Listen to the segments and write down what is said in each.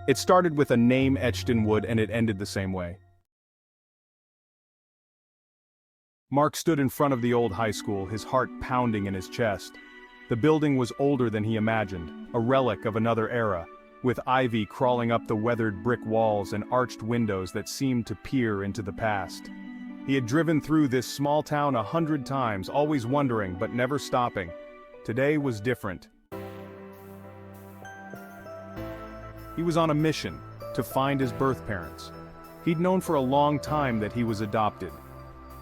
It started with a name etched in wood and it ended the same way. Mark stood in front of the old high school, his heart pounding in his chest. The building was older than he imagined, a relic of another era, with ivy crawling up the weathered brick walls and arched windows that seemed to peer into the past. He had driven through this small town 100 times, always wondering but never stopping. Today was different. He was on a mission to find his birth parents. He'd known for a long time that he was adopted.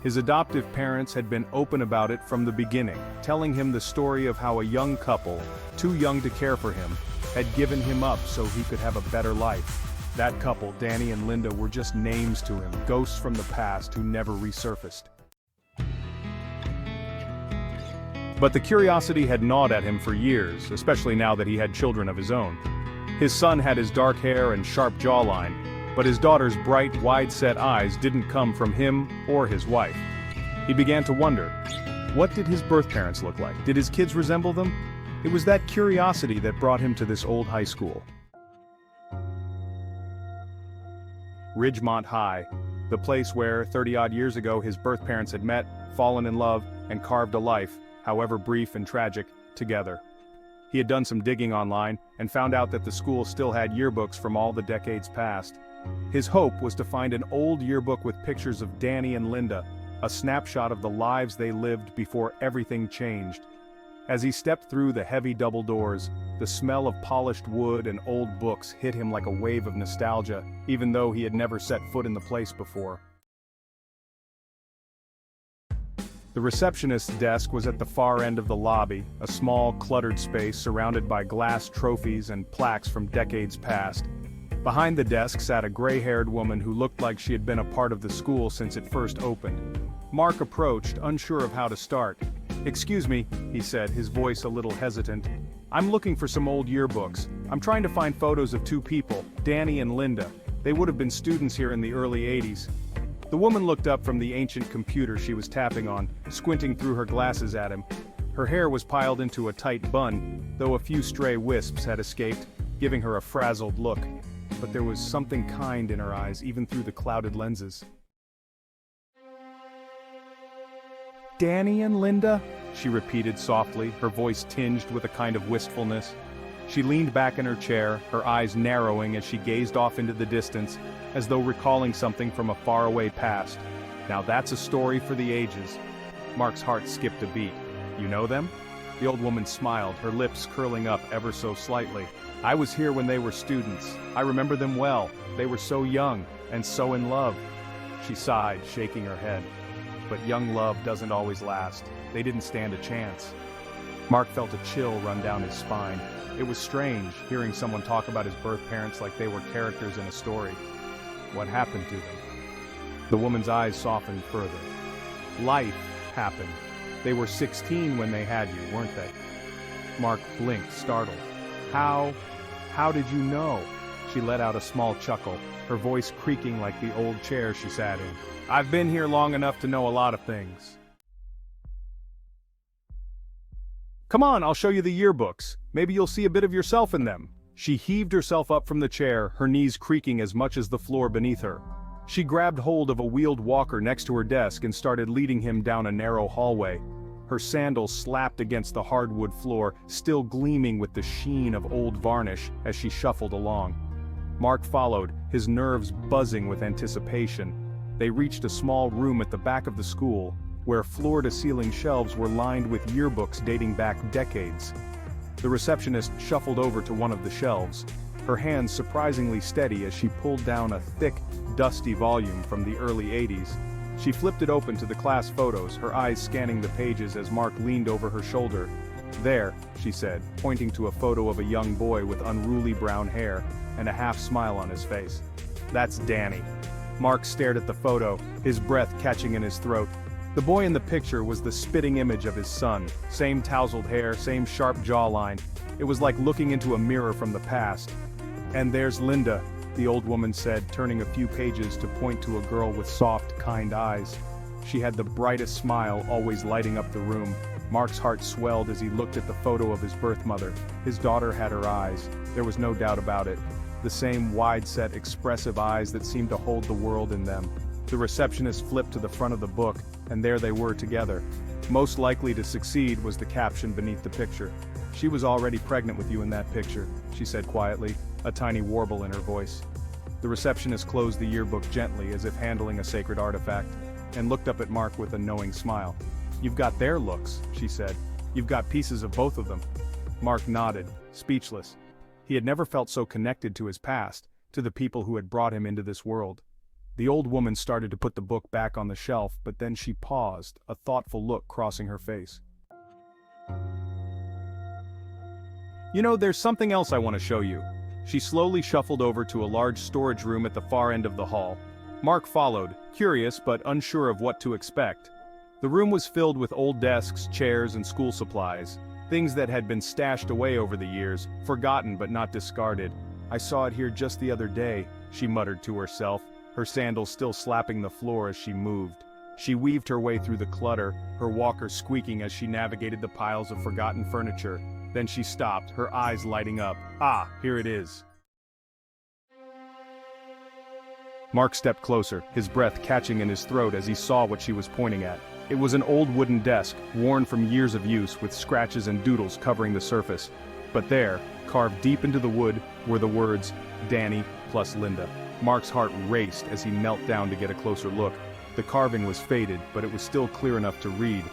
His adoptive parents had been open about it from the beginning, telling him the story of how a young couple, too young to care for him, had given him up so he could have a better life. That couple, Danny and Linda, were just names to him, ghosts from the past who never resurfaced. But the curiosity had gnawed at him for years, especially now that he had children of his own. His son had his dark hair and sharp jawline, but his daughter's bright, wide-set eyes didn't come from him or his wife. He began to wonder, what did his birth parents look like? Did his kids resemble them? It was that curiosity that brought him to this old high school. Ridgemont High, the place where, 30-odd years ago, his birth parents had met, fallen in love, and carved a life, however brief and tragic, together. He had done some digging online and found out that the school still had yearbooks from all the decades past. His hope was to find an old yearbook with pictures of Danny and Linda, a snapshot of the lives they lived before everything changed. As he stepped through the heavy double doors, the smell of polished wood and old books hit him like a wave of nostalgia, even though he had never set foot in the place before. The receptionist's desk was at the far end of the lobby, a small, cluttered space surrounded by glass trophies and plaques from decades past. Behind the desk sat a gray-haired woman who looked like she had been a part of the school since it first opened. Mark approached, unsure of how to start. "Excuse me," he said, his voice a little hesitant. "I'm looking for some old yearbooks. I'm trying to find photos of two people, Danny and Linda. They would have been students here in the early 80s. The woman looked up from the ancient computer she was tapping on, squinting through her glasses at him. Her hair was piled into a tight bun, though a few stray wisps had escaped, giving her a frazzled look. But there was something kind in her eyes, even through the clouded lenses. "Danny and Linda?" she repeated softly, her voice tinged with a kind of wistfulness. She leaned back in her chair, her eyes narrowing as she gazed off into the distance, as though recalling something from a faraway past. Now that's a story for the ages. Mark's heart skipped a beat. "You know them?" The old woman smiled, her lips curling up ever so slightly. "I was here when they were students. I remember them well. They were so young, and so in love." She sighed, shaking her head. But young love doesn't always last. They didn't stand a chance. Mark felt a chill run down his spine. It was strange, hearing someone talk about his birth parents like they were characters in a story. What happened to them? The woman's eyes softened further. Life happened. They were 16 when they had you, weren't they? Mark blinked, startled. How did you know?" She let out a small chuckle, her voice creaking like the old chair she sat in. "I've been here long enough to know a lot of things." "Come on, I'll show you the yearbooks. Maybe you'll see a bit of yourself in them." She heaved herself up from the chair, her knees creaking as much as the floor beneath her. She grabbed hold of a wheeled walker next to her desk and started leading him down a narrow hallway. Her sandals slapped against the hardwood floor, still gleaming with the sheen of old varnish as she shuffled along. Mark followed, his nerves buzzing with anticipation. They reached a small room at the back of the school, where floor-to-ceiling shelves were lined with yearbooks dating back decades. The receptionist shuffled over to one of the shelves, her hands surprisingly steady as she pulled down a thick, dusty volume from the early 80s. She flipped it open to the class photos, her eyes scanning the pages as Mark leaned over her shoulder. "There," she said, pointing to a photo of a young boy with unruly brown hair and a half-smile on his face. "That's Danny." Mark stared at the photo, his breath catching in his throat. The boy in the picture was the spitting image of his son, same tousled hair, same sharp jawline. It was like looking into a mirror from the past. "And there's Linda," the old woman said, turning a few pages to point to a girl with soft, kind eyes. She had the brightest smile, always lighting up the room. Mark's heart swelled as he looked at the photo of his birth mother. His daughter had her eyes. There was no doubt about it. the same wide-set, expressive eyes that seemed to hold the world in them. The receptionist flipped to the front of the book, and there they were together. "Most likely to succeed" was the caption beneath the picture. "She was already pregnant with you in that picture," she said quietly, a tiny warble in her voice. The receptionist closed the yearbook gently as if handling a sacred artifact, and looked up at Mark with a knowing smile. "You've got their looks," she said. "You've got pieces of both of them." Mark nodded, speechless. He had never felt so connected to his past, to the people who had brought him into this world. The old woman started to put the book back on the shelf, but then she paused, a thoughtful look crossing her face. "You know, there's something else I want to show you." She slowly shuffled over to a large storage room at the far end of the hall. Mark followed, curious but unsure of what to expect. The room was filled with old desks, chairs, and school supplies, things that had been stashed away over the years, forgotten but not discarded. "I saw it here just the other day," she muttered to herself, her sandals still slapping the floor as she moved. She weaved her way through the clutter, her walker squeaking as she navigated the piles of forgotten furniture. Then she stopped, her eyes lighting up. "Ah, here it is." Mark stepped closer, his breath catching in his throat as he saw what she was pointing at. It was an old wooden desk, worn from years of use, with scratches and doodles covering the surface. But there, carved deep into the wood, were the words, "Danny plus Linda." Mark's heart raced as he knelt down to get a closer look. The carving was faded, but it was still clear enough to read.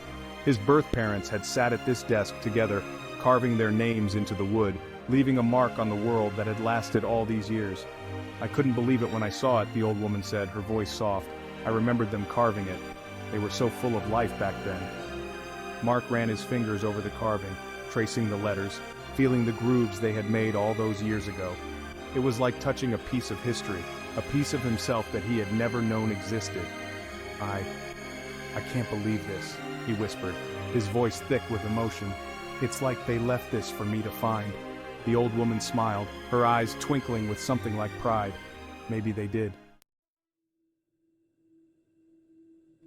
His birth parents had sat at this desk together, carving their names into the wood, leaving a mark on the world that had lasted all these years. "I couldn't believe it when I saw it," the old woman said, her voice soft. "I remembered them carving it. They were so full of life back then." Mark ran his fingers over the carving, tracing the letters, feeling the grooves they had made all those years ago. It was like touching a piece of history, a piece of himself that he had never known existed. I can't believe this," he whispered, his voice thick with emotion. "It's like they left this for me to find." The old woman smiled, her eyes twinkling with something like pride. "Maybe they did."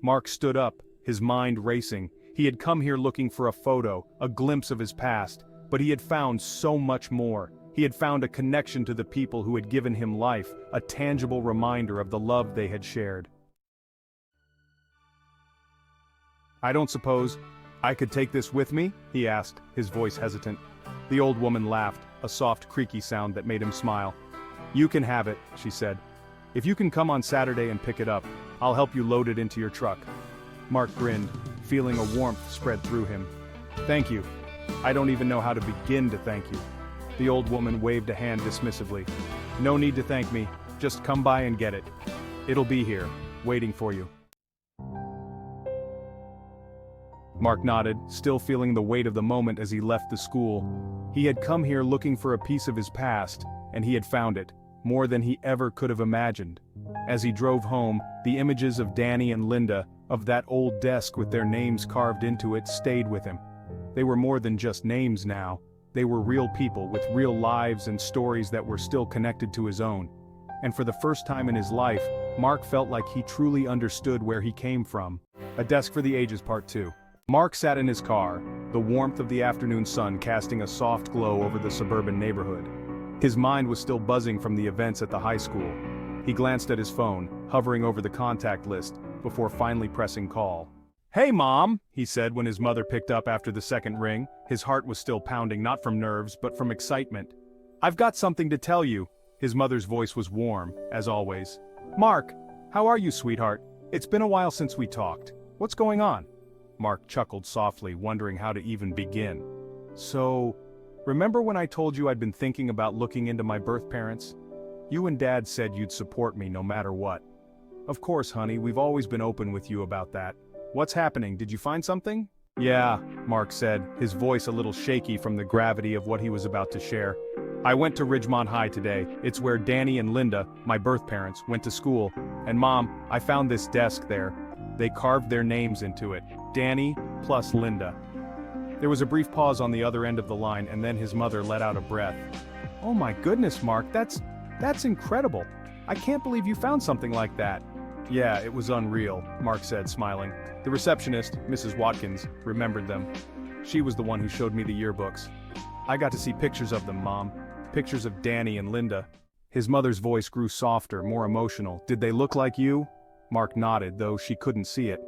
Mark stood up, his mind racing. He had come here looking for a photo, a glimpse of his past, but he had found so much more. He had found a connection to the people who had given him life, a tangible reminder of the love they had shared. "I don't suppose I could take this with me?" he asked, his voice hesitant. The old woman laughed, a soft creaky sound that made him smile. "You can have it," she said. "If you can come on Saturday and pick it up, I'll help you load it into your truck." Mark grinned, feeling a warmth spread through him. "Thank you. I don't even know how to begin to thank you." The old woman waved a hand dismissively. "No need to thank me, just come by and get it. It'll be here, waiting for you." Mark nodded, still feeling the weight of the moment as he left the school. He had come here looking for a piece of his past, and he had found it, more than he ever could have imagined. As he drove home, the images of Danny and Linda, of that old desk with their names carved into it, stayed with him. They were more than just names now. They were real people with real lives and stories that were still connected to his own. And for the first time in his life, Mark felt like he truly understood where he came from. A Desk for the Ages Part 2. Mark sat in his car, the warmth of the afternoon sun casting a soft glow over the suburban neighborhood. His mind was still buzzing from the events at the high school. He glanced at his phone, hovering over the contact list, before finally pressing call. "Hey, Mom," he said when his mother picked up after the second ring. His heart was still pounding, not from nerves, but from excitement. "I've got something to tell you." His mother's voice was warm, as always. "Mark, how are you, sweetheart? It's been a while since we talked. What's going on?" Mark chuckled softly, wondering how to even begin. "So, remember when I told you I'd been thinking about looking into my birth parents? You and Dad said you'd support me no matter what. Of course, honey, we've always been open with you about that. What's happening? Did you find something?" "Yeah," Mark said, his voice a little shaky from the gravity of what he was about to share. "I went to Ridgemont High today. It's where Danny and Linda, my birth parents, went to school. And Mom, I found this desk there. They carved their names into it. Danny plus Linda." There was a brief pause on the other end of the line, and then his mother let out a breath. "Oh my goodness, Mark, that's incredible. I can't believe you found something like that." "Yeah, it was unreal," Mark said, smiling. The receptionist, Mrs. Watkins, remembered them. She was the one who showed me the yearbooks. "I got to see pictures of them, Mom. Pictures of Danny and Linda. His mother's voice grew softer, more emotional. Did they look like you? Mark nodded, though she couldn't see it.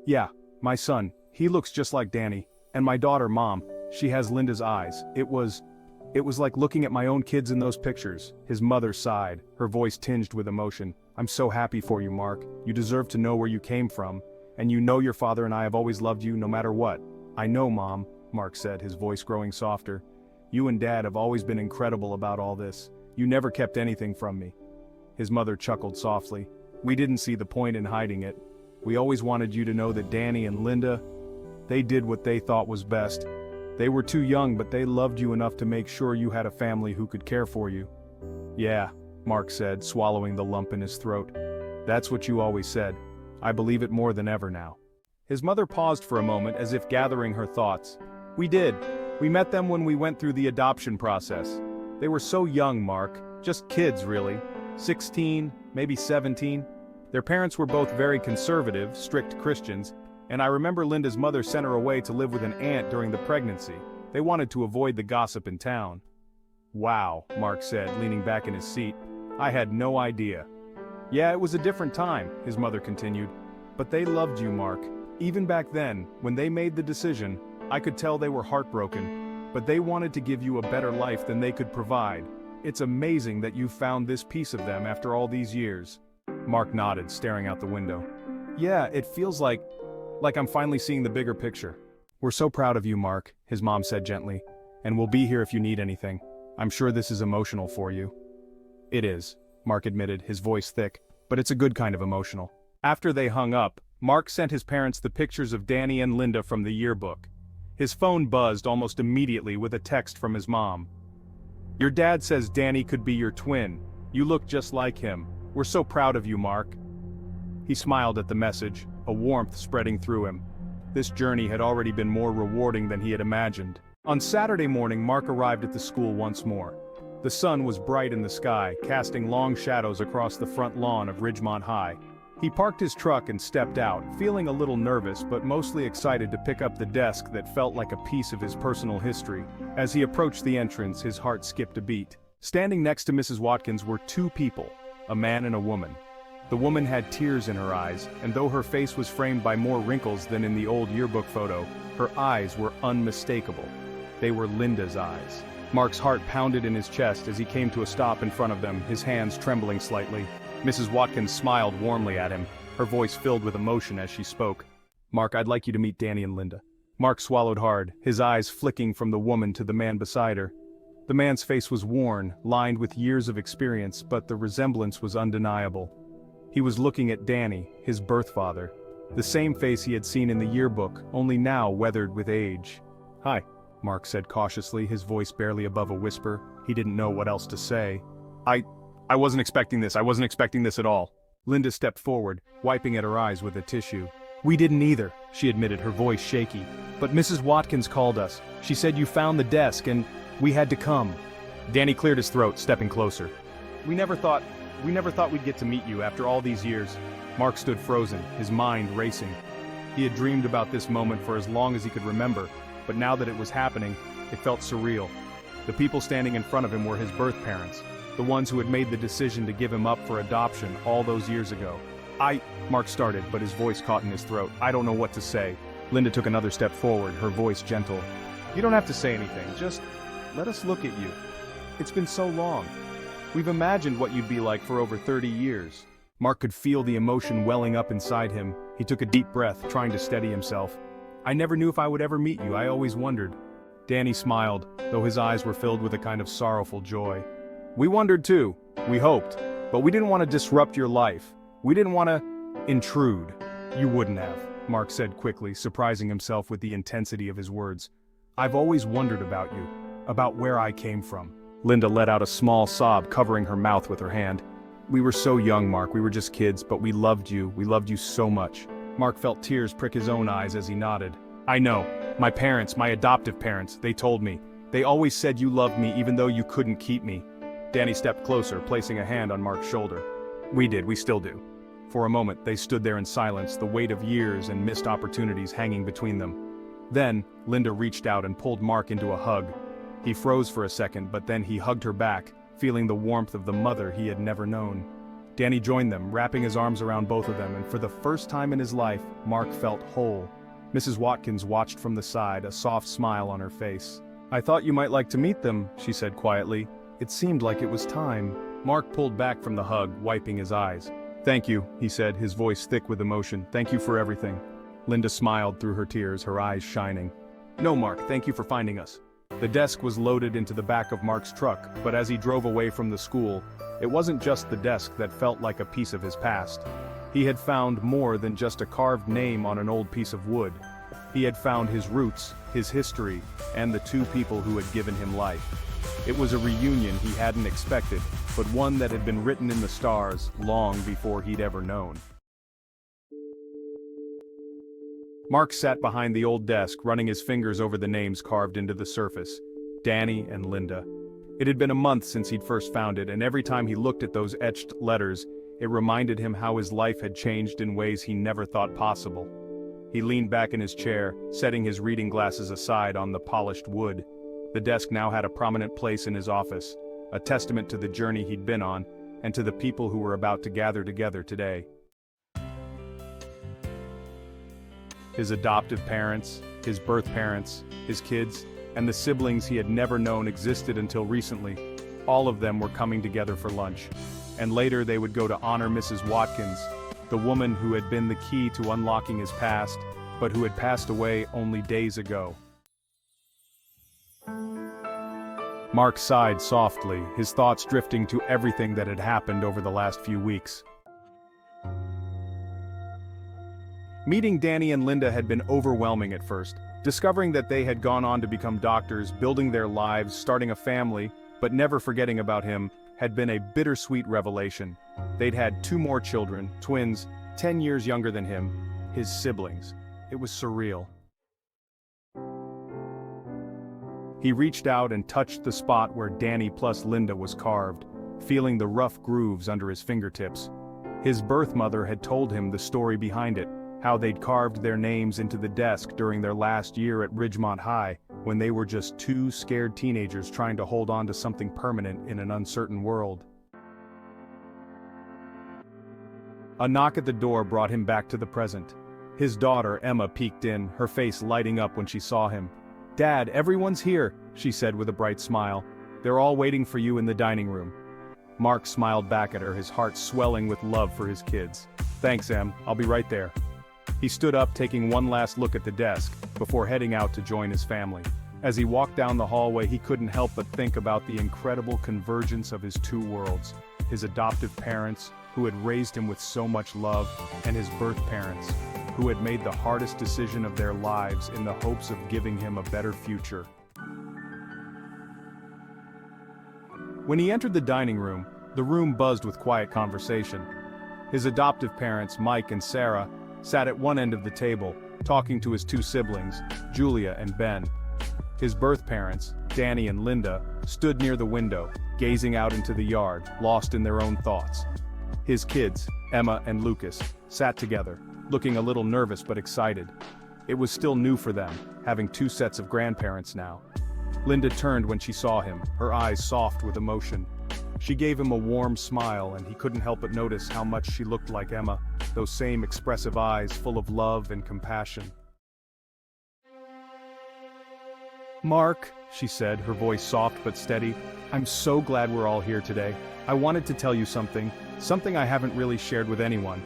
Yeah, my son. He looks just like Danny. And my daughter, Mom. She has Linda's eyes. It was like looking at my own kids in those pictures. His mother sighed, her voice tinged with emotion. I'm so happy for you, Mark. You deserve to know where you came from. And you know your father and I have always loved you no matter what. I know, Mom, Mark said, his voice growing softer. You and Dad have always been incredible about all this. You never kept anything from me. His mother chuckled softly. We didn't see the point in hiding it. We always wanted you to know that Danny and Linda, they did what they thought was best. They were too young, but they loved you enough to make sure you had a family who could care for you. Yeah, Mark said, swallowing the lump in his throat. That's what you always said. I believe it more than ever now. His mother paused for a moment as if gathering her thoughts. We did. We met them when we went through the adoption process. They were so young, Mark. Just kids, really. 16, maybe 17. Their parents were both very conservative, strict Christians, and I remember Linda's mother sent her away to live with an aunt during the pregnancy. They wanted to avoid the gossip in town. Wow, Mark said, leaning back in his seat. I had no idea. Yeah, it was a different time, his mother continued. But they loved you, Mark. Even back then, when they made the decision, I could tell they were heartbroken, but they wanted to give you a better life than they could provide. It's amazing that you found this piece of them after all these years. Mark nodded, staring out the window. Yeah, it feels like I'm finally seeing the bigger picture. We're so proud of you, Mark, his mom said gently, and we'll be here if you need anything. I'm sure this is emotional for you. It is, Mark admitted, his voice thick, but it's a good kind of emotional. After they hung up, Mark sent his parents the pictures of Danny and Linda from the yearbook. His phone buzzed almost immediately with a text from his mom. Your dad says Danny could be your twin. You look just like him. We're so proud of you, Mark. He smiled at the message, a warmth spreading through him. This journey had already been more rewarding than he had imagined. On Saturday morning, Mark arrived at the school once more. The sun was bright in the sky, casting long shadows across the front lawn of Ridgemont High. He parked his truck and stepped out, feeling a little nervous but mostly excited to pick up the desk that felt like a piece of his personal history. As he approached the entrance, his heart skipped a beat. Standing next to Mrs. Watkins were two people, a man and a woman. The woman had tears in her eyes, and though her face was framed by more wrinkles than in the old yearbook photo, her eyes were unmistakable. They were Linda's eyes. Mark's heart pounded in his chest as he came to a stop in front of them, his hands trembling slightly. Mrs. Watkins smiled warmly at him, her voice filled with emotion as she spoke. Mark, I'd like you to meet Danny and Linda. Mark swallowed hard, his eyes flicking from the woman to the man beside her. The man's face was worn, lined with years of experience, but the resemblance was undeniable. He was looking at Danny, his birth father. The same face he had seen in the yearbook, only now weathered with age. Hi, Mark said cautiously, his voice barely above a whisper. He didn't know what else to say. I wasn't expecting this. I wasn't expecting this at all. Linda stepped forward, wiping at her eyes with a tissue. We didn't either, she admitted, her voice shaky. But Mrs. Watkins called us. She said you found the desk and we had to come. Danny cleared his throat, stepping closer. We never thought we'd get to meet you after all these years. Mark stood frozen, his mind racing. He had dreamed about this moment for as long as he could remember, but now that it was happening, it felt surreal. The people standing in front of him were his birth parents, the ones who had made the decision to give him up for adoption all those years ago. Mark started, but his voice caught in his throat. I don't know what to say. Linda took another step forward, her voice gentle. You don't have to say anything, just let us look at you. It's been so long. We've imagined what you'd be like for over 30 years. Mark could feel the emotion welling up inside him. He took a deep breath, trying to steady himself. I never knew if I would ever meet you, I always wondered. Danny smiled, though his eyes were filled with a kind of sorrowful joy. We wondered too, we hoped, but we didn't want to disrupt your life. We didn't want to intrude. You wouldn't have, Mark said quickly, surprising himself with the intensity of his words. I've always wondered about you, about where I came from. Linda let out a small sob, covering her mouth with her hand. We were so young, Mark, we were just kids, but we loved you so much. Mark felt tears prick his own eyes as he nodded. I know, my parents, my adoptive parents, they told me. They always said you loved me even though you couldn't keep me. Danny stepped closer, placing a hand on Mark's shoulder. We did, we still do. For a moment, they stood there in silence, the weight of years and missed opportunities hanging between them. Then, Linda reached out and pulled Mark into a hug. He froze for a second, but then he hugged her back, feeling the warmth of the mother he had never known. Danny joined them, wrapping his arms around both of them, and for the first time in his life, Mark felt whole. Mrs. Watkins watched from the side, a soft smile on her face. "I thought you might like to meet them," she said quietly. "It seemed like it was time." Mark pulled back from the hug, wiping his eyes. "Thank you," he said, his voice thick with emotion. "Thank you for everything." Linda smiled through her tears, her eyes shining. "No, Mark, thank you for finding us." The desk was loaded into the back of Mark's truck, but as he drove away from the school, it wasn't just the desk that felt like a piece of his past. He had found more than just a carved name on an old piece of wood. He had found his roots, his history, and the two people who had given him life. It was a reunion he hadn't expected, but one that had been written in the stars long before he'd ever known. Mark sat behind the old desk, running his fingers over the names carved into the surface. Danny and Linda. It had been a month since he'd first found it, and every time he looked at those etched letters, it reminded him how his life had changed in ways he never thought possible. He leaned back in his chair, setting his reading glasses aside on the polished wood. The desk now had a prominent place in his office, a testament to the journey he'd been on, and to the people who were about to gather together today. His adoptive parents, his birth parents, his kids, and the siblings he had never known existed until recently, all of them were coming together for lunch. And later they would go to honor Mrs. Watkins, the woman who had been the key to unlocking his past, but who had passed away only days ago. Mark sighed softly, his thoughts drifting to everything that had happened over the last few weeks. Meeting Danny and Linda had been overwhelming at first. Discovering that they had gone on to become doctors, building their lives, starting a family, but never forgetting about him, had been a bittersweet revelation. They'd had 2 more children, twins, 10 years younger than him, his siblings. It was surreal. He reached out and touched the spot where Danny plus Linda was carved, feeling the rough grooves under his fingertips. His birth mother had told him the story behind it, how they'd carved their names into the desk during their last year at Ridgemont High, when they were just 2 scared teenagers trying to hold on to something permanent in an uncertain world. A knock at the door brought him back to the present. His daughter, Emma, peeked in, her face lighting up when she saw him. "Dad, everyone's here," she said with a bright smile. "They're all waiting for you in the dining room." Mark smiled back at her, his heart swelling with love for his kids. "Thanks, Em, I'll be right there." He stood up, taking one last look at the desk, before heading out to join his family. As he walked down the hallway, he couldn't help but think about the incredible convergence of his 2 worlds. His adoptive parents, who had raised him with so much love, and his birth parents, who had made the hardest decision of their lives in the hopes of giving him a better future. When he entered the dining room, the room buzzed with quiet conversation. His adoptive parents, Mike and Sarah, sat at one end of the table, talking to his 2 siblings, Julia and Ben. His birth parents, Danny and Linda, stood near the window, gazing out into the yard, lost in their own thoughts. His kids, Emma and Lucas, sat together, looking a little nervous but excited. It was still new for them, having 2 sets of grandparents now. Linda turned when she saw him, her eyes soft with emotion. She gave him a warm smile, and he couldn't help but notice how much she looked like Emma, those same expressive eyes full of love and compassion. "Mark," she said, her voice soft but steady, "I'm so glad we're all here today. I wanted to tell you something I haven't really shared with anyone."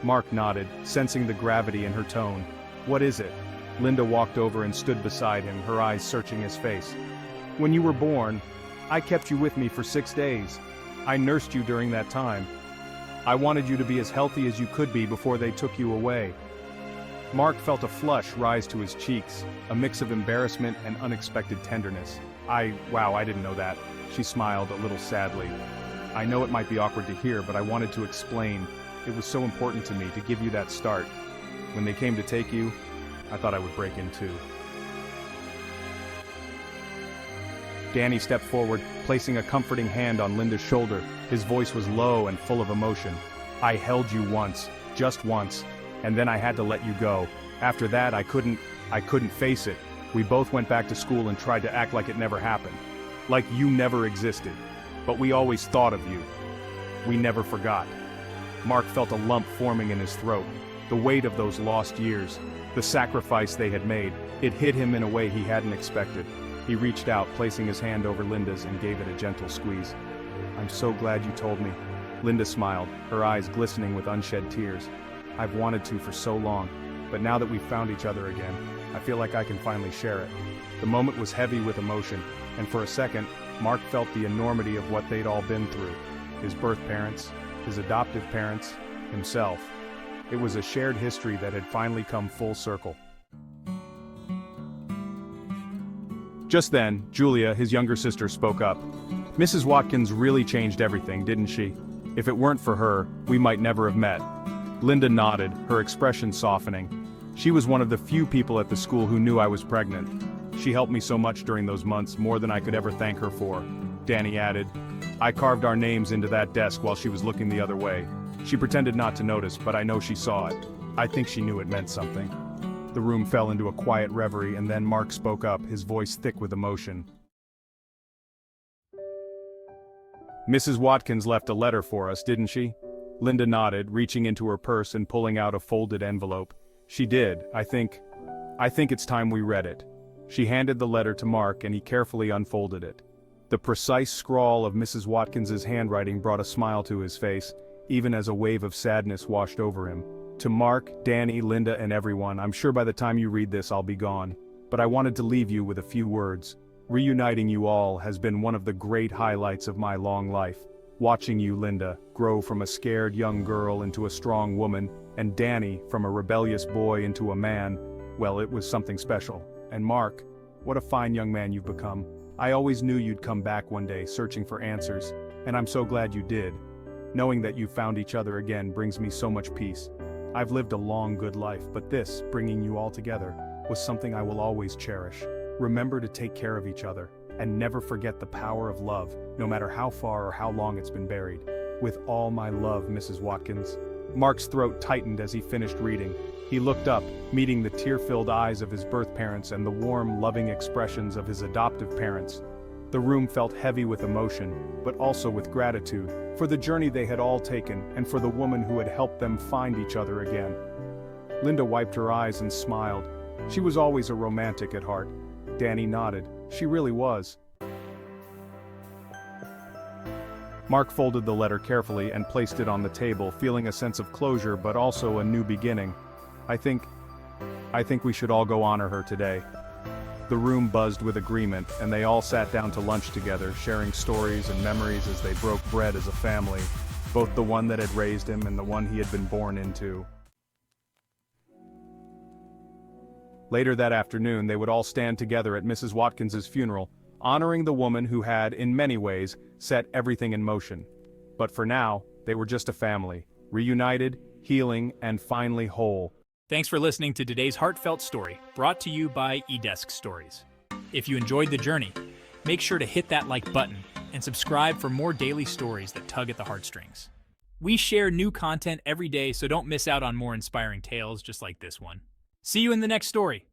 Mark nodded, sensing the gravity in her tone. "What is it?" Linda walked over and stood beside him, her eyes searching his face. "When you were born, I kept you with me for 6 days. I nursed you during that time. I wanted you to be as healthy as you could be before they took you away." Mark felt a flush rise to his cheeks, a mix of embarrassment and unexpected tenderness. Wow, I didn't know that." She smiled a little sadly. "I know it might be awkward to hear, but I wanted to explain. It was so important to me to give you that start. When they came to take you, I thought I would break in too." Danny stepped forward, placing a comforting hand on Linda's shoulder. His voice was low and full of emotion. "I held you once, just once, and then I had to let you go. After that, I couldn't face it. We both went back to school and tried to act like it never happened. Like you never existed." But we always thought of you. We never forgot. Mark felt a lump forming in his throat. The weight of those lost years, the sacrifice they had made, it hit him in a way he hadn't expected. He reached out, placing his hand over Linda's and gave it a gentle squeeze. "I'm so glad you told me." Linda smiled, her eyes glistening with unshed tears. "I've wanted to for so long, but now that we've found each other again, I feel like I can finally share it." The moment was heavy with emotion, and for a second, Mark felt the enormity of what they'd all been through. His birth parents, his adoptive parents, himself. It was a shared history that had finally come full circle. Just then, Julia, his younger sister, spoke up. "Mrs. Watkins really changed everything, didn't she? If it weren't for her, we might never have met." Linda nodded, her expression softening. She was one of the few people at the school who knew I was pregnant. "She helped me so much during those months, more than I could ever thank her for," Danny added. "I carved our names into that desk while she was looking the other way. She pretended not to notice, but I know she saw it. I think she knew it meant something." The room fell into a quiet reverie, and then Mark spoke up, his voice thick with emotion. "Mrs. Watkins left a letter for us, didn't she?" Linda nodded, reaching into her purse and pulling out a folded envelope. "She did. I think it's time we read it." She handed the letter to Mark and he carefully unfolded it. The precise scrawl of Mrs. Watkins's handwriting brought a smile to his face, even as a wave of sadness washed over him. "To Mark, Danny, Linda, and everyone, I'm sure by the time you read this I'll be gone. But I wanted to leave you with a few words. Reuniting you all has been one of the great highlights of my long life. Watching you, Linda, grow from a scared young girl into a strong woman, and Danny from a rebellious boy into a man, well, it was something special. And Mark, what a fine young man you've become. I always knew you'd come back one day, searching for answers, and I'm so glad you did. Knowing that you found each other again brings me so much peace. I've lived a long, good life, but this, bringing you all together, was something I will always cherish. Remember to take care of each other, and never forget the power of love, no matter how far or how long it's been buried. With all my love, Mrs. Watkins." Mark's throat tightened as he finished reading. He looked up, meeting the tear-filled eyes of his birth parents and the warm, loving expressions of his adoptive parents. The room felt heavy with emotion, but also with gratitude, for the journey they had all taken and for the woman who had helped them find each other again. Linda wiped her eyes and smiled. She was always a romantic at heart. Danny nodded. She really was. Mark folded the letter carefully and placed it on the table, feeling a sense of closure but also a new beginning. I think we should all go honor her today." The room buzzed with agreement, and they all sat down to lunch together, sharing stories and memories as they broke bread as a family, both the one that had raised him and the one he had been born into. Later that afternoon, they would all stand together at Mrs. Watkins's funeral, honoring the woman who had, in many ways, set everything in motion. But for now, they were just a family, reunited, healing, and finally whole. Thanks for listening to today's heartfelt story, brought to you by eDesk Stories. If you enjoyed the journey, make sure to hit that like button and subscribe for more daily stories that tug at the heartstrings. We share new content every day, so don't miss out on more inspiring tales just like this one. See you in the next story.